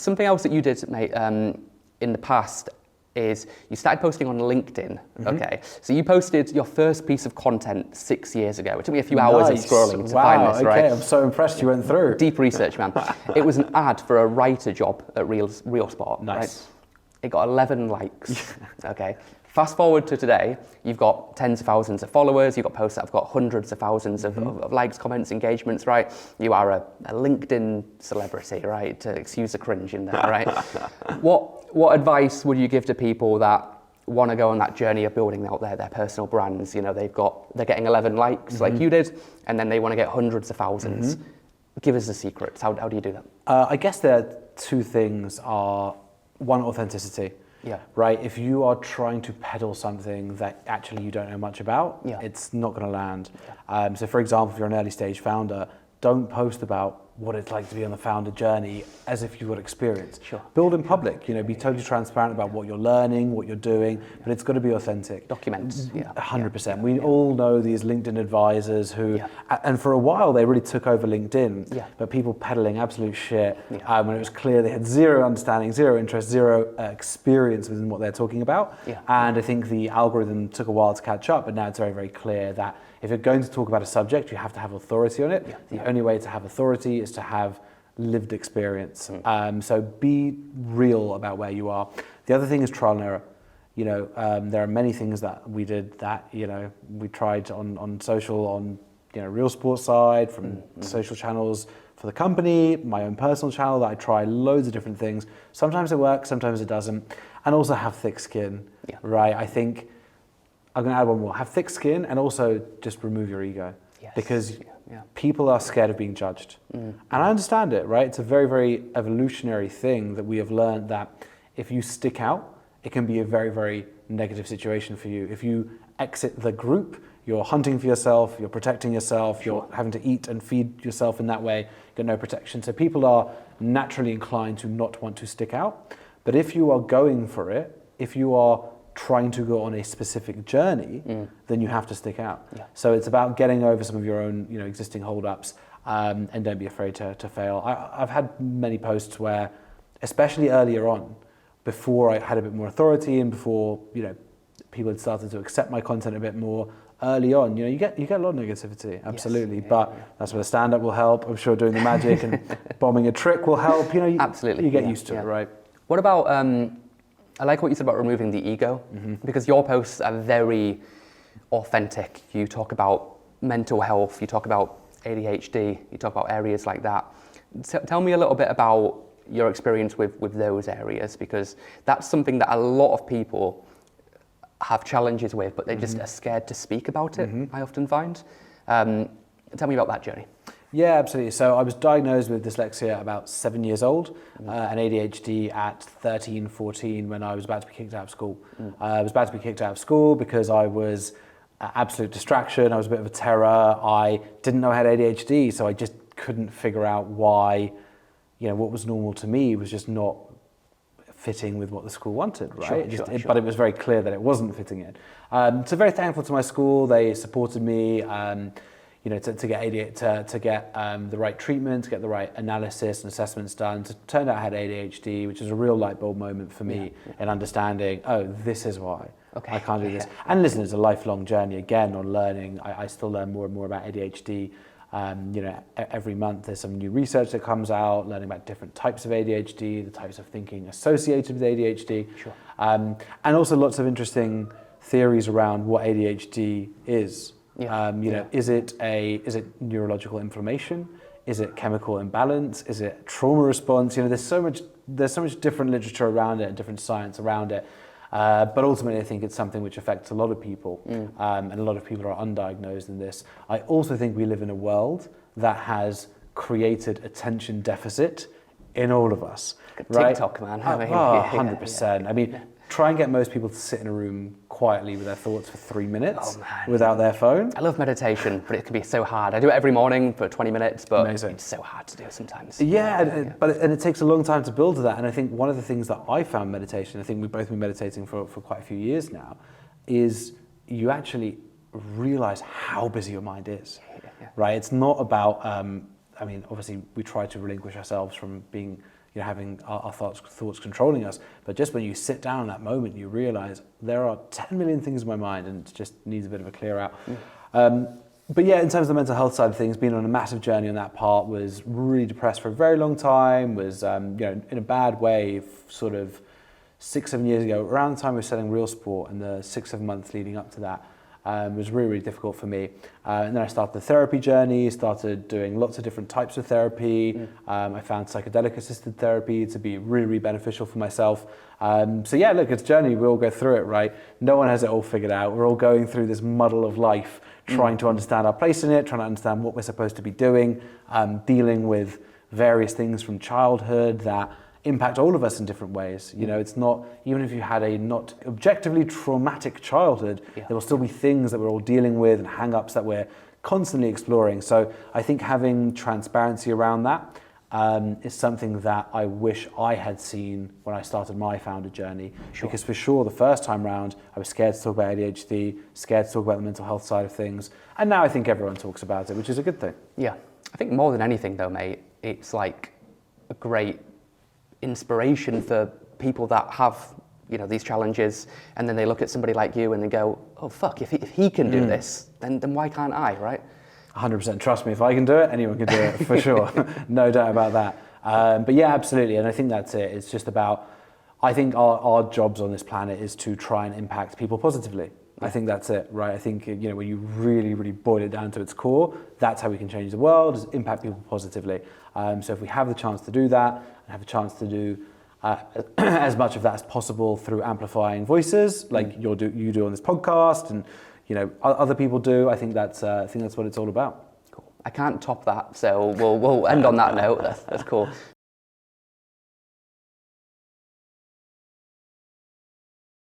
Something else that you did, mate, in the past is you started posting on LinkedIn. Okay, so you posted your first piece of content 6 years ago. It took me a few hours of scrolling to find this, right? Okay, I'm so impressed you went through. Deep research, man. It was an ad for a writer job at Real Sport. Nice. Right? It got 11 likes. Okay. Fast forward to today, you've got tens of thousands of followers, you've got posts that have got hundreds of thousands of likes, comments, engagements, right? You are a LinkedIn celebrity, right? To excuse the cringe in there, right? What advice would you give to people that want to go on that journey of building out their personal brands? You know, they're getting 11 likes like you did, and then they want to get hundreds of thousands. Give us the secrets. How do you do that? I guess there two things are, one, authenticity. Yeah. Right. If you are trying to peddle something that actually you don't know much about, it's not going to land. Yeah. So, for example, if you're an early stage founder, don't post about what it's like to be on the founder journey as if you've got experience. Sure. Build in public. You know, be totally transparent about what you're learning, what you're doing, but it's got to be authentic. Document. 100%. We all know these LinkedIn advisors who, and for a while they really took over LinkedIn. Yeah. But people peddling absolute shit when it was clear they had zero understanding, zero interest, zero experience within what they're talking about. Yeah. And I think the algorithm took a while to catch up, but now it's very, very clear that if you're going to talk about a subject, you have to have authority on it. Yeah. The only way to have authority is to have lived experience. So be real about where you are. The other thing is trial and error. You know, there are many things that we did that, you know, we tried on social, on, you know, Real Sports side, from social channels for the company, my own personal channel, that I try loads of different things. Sometimes it works, sometimes it doesn't. And also have thick skin, right? I think I'm going to add one more. Have thick skin, and also just remove your ego. Yes. Because people are scared of being judged. And I understand it, right? It's a very, very evolutionary thing that we have learned that if you stick out, it can be a very, very negative situation for you. If you exit the group, you're hunting for yourself, you're protecting yourself, you're having to eat and feed yourself in that way, you've got no protection. So people are naturally inclined to not want to stick out. But if you are going for it, if you are trying to go on a specific journey, then you have to stick out. Yeah. So it's about getting over some of your own, you know, existing hold-ups, and don't be afraid to fail. I've had many posts where, especially earlier on, before I had a bit more authority and before, you know, people had started to accept my content a bit more, early on, you know, you get a lot of negativity, absolutely. Yes. But that's where the stand-up will help. I'm sure doing the magic and bombing a trick will help. You know, absolutely. You get used to it, right? What about I like what you said about removing the ego, because your posts are very authentic. You talk about mental health, you talk about ADHD, you talk about areas like that. Tell me a little bit about your experience with those areas, because that's something that a lot of people have challenges with, but they just are scared to speak about it, I often find. Tell me about that journey. Yeah, absolutely. So I was diagnosed with dyslexia at about 7 years old, and ADHD at 13, 14 when I was about to be kicked out of school. I was about to be kicked out of school because I was an absolute distraction. I was a bit of a terror. I didn't know I had ADHD, so I just couldn't figure out why, you know, what was normal to me was just not fitting with what the school wanted, right? Sure. But it was very clear that it wasn't fitting in. So very thankful to my school. They supported me. You know, to get the right treatment, to get the right analysis and assessments done. So it turned out I had ADHD, which is a real light bulb moment for me in understanding, oh, this is why I can't do this. And listen, it's a lifelong journey again on learning. I still learn more and more about ADHD. You know, every month there's some new research that comes out, learning about different types of ADHD, the types of thinking associated with ADHD. Sure. And also lots of interesting theories around what ADHD is. You know, is it neurological inflammation? Is it chemical imbalance? Is it trauma response? You know, there's so much different literature around it and different science around it. But ultimately, I think it's something which affects a lot of people, and a lot of people are undiagnosed in this. I also think we live in a world that has created attention deficit in all of us. Right? TikTok, man. 100%. I mean, try and get most people to sit in a room quietly with their thoughts for 3 minutes without their phone. I love meditation, but it can be so hard. I do it every morning for 20 minutes, but it's so hard to do sometimes. But it takes a long time to build to that. And I think one of the things that I found meditation, I think we've both been meditating for quite a few years now, is you actually realize how busy your mind is, right? It's not about, I mean, obviously we try to relinquish ourselves from being, having our thoughts controlling us. But just when you sit down in that moment, you realize there are 10 million things in my mind and it just needs a bit of a clear out. But yeah, in terms of the mental health side of things, being on a massive journey on that part, was really depressed for a very long time, was in a bad way, sort of 6-7 years ago, around the time we were selling Real Sport and the 6-7 months leading up to that. Was really, really difficult for me. And then I started the therapy journey, started doing lots of different types of therapy. I found psychedelic assisted therapy to be really, really beneficial for myself. So yeah, look, it's a journey. We all go through it, right? No one has it all figured out. We're all going through this muddle of life, trying to understand our place in it, trying to understand what we're supposed to be doing, dealing with various things from childhood that impact all of us in different ways. It's not, even if you had a not objectively traumatic childhood, there will still be things that we're all dealing with and hang-ups that we're constantly exploring. So I think having transparency around that is something that I wish I had seen when I started my founder journey. Because for sure, the first time round, I was scared to talk about ADHD, scared to talk about the mental health side of things. And now I think everyone talks about it, which is a good thing. Yeah. I think more than anything though, mate, it's like a great inspiration for people that have these challenges, and then they look at somebody like you and they go, oh fuck, if he can do this, then why can't I, right? 100%. Trust me, if I can do it, anyone can do it for sure. No doubt about that. But yeah, absolutely. And I think that's it. It's just about, I think our jobs on this planet is to try and impact people positively. I think that's it, right? I think, when you really, really boil it down to its core, that's how we can change the world, is impact people positively. So if we have the chance to do that, and have a chance to do as much of that as possible through amplifying voices, like you do on this podcast, and other people do, I think that's what it's all about. Cool. I can't top that, so we'll end on that note. That's cool.